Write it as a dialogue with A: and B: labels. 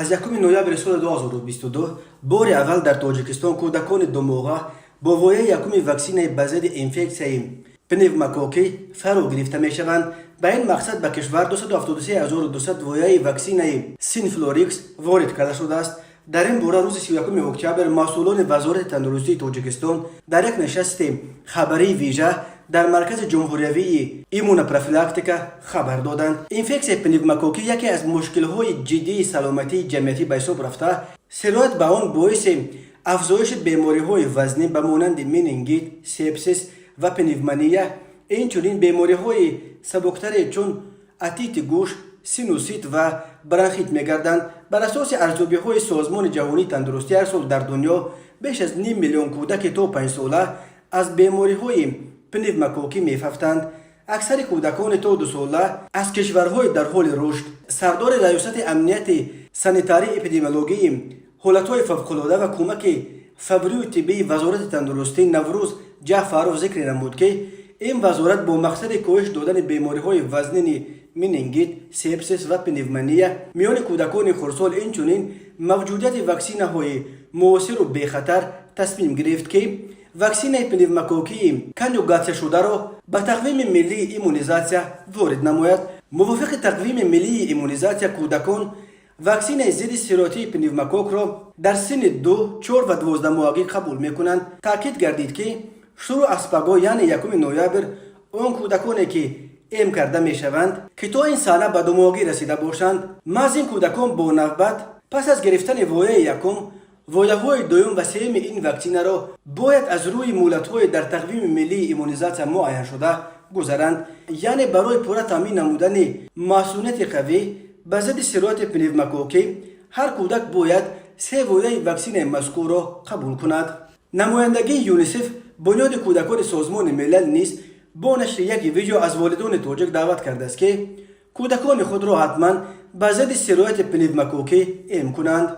A: از 1 نوامبر سال 2022 بار اول در تاجیکستان کودکان دو ماهه با وایه یکم واکسن به ضد انفکسیون پنوموکوکی فرا گرفته می شوند. به این مقصد به کشور 273200 وایه واکسن سینفلوریکس وارد کرده شده است. در این باره روز 31 اکتبر مسئولان وزارت تندرستی تاجیکستان در یک نشست خبری ویژه در مرکز جمهوری ایمونوپروفیلاکتیکا خبر دادند. انفکسیون پنوموکوکی یکی از مشکل‌های جدی سلامتی جمعیتی به حساب رفته، سرایت به آن باعث افزایش بیماری‌های وزنی به مانند مینینگیت، سپسیس و پنومونیا، اینچنین بیماری‌های سبکتر چون اتیت گوش، سینوسیت و برانخیت می‌گردند. بر اساس ارزیابی‌های سازمان جهانی تندرستی هر سال در دنیا بیش از 9 میلیون کودک تا 5 ساله از بیماری‌های پنوموکوکی می‌افتند. اکثر کودکان تا 2 ساله از کشورهای در حال رشد. سردار ریاست امنیت سانیتاری اپیدمیولوژی حالت‌های فوق‌العاده و کمک فوری طبی وزارت تندرستی نوروز جعفرов ذکر نمود که این وزارت با مقصد کاهش دادن بیماری‌های وزنی مینینگیت، سپسیس و پنومونیا میان کودکان خردسال، اینچنین موجودیت واکسن‌های مؤثر و بی‌خطر تصمیم گرفت که واکسن پنوموکوکی کنجوگاسیون شده را به تقویم ملی ایمونیزاسیون وارد نماید. موافق تقویم ملی ایمونیزاسیون کودکان واکسن ضد سرایت پنوموکوک را در سن 2، 4 و 12 ماهگی قبول می‌کنند. تاکید گردید که شروع از پگاه یعنی 1 نوامبر آن کودکانی که ایم کرده می‌شوند که تا این سال به 2 ماهگی رسیده باشند، محض این کودکان با نوبت پس از گرفتن وایه یکم وایه‌های دوم و سوم این واکسن را باید از روی مهلت‌های در تقویم ملی ایمونیزاسیون معین شده گذرند. یعنی برای پوره تامین نمودن مسئولیت قوی به ضد سرایت پنوموکوکی هر کودک باید 3 وایه واکسن مذکور را قبول کند. نمایندگی یونیسف بنیاد کودکان سازمان ملل نیز با نشر یک ویدیو از والدان تاجیک دعوت کرده است که کودکان خود را حتما به ضد سرایت پنوموکوکی ایم کنند.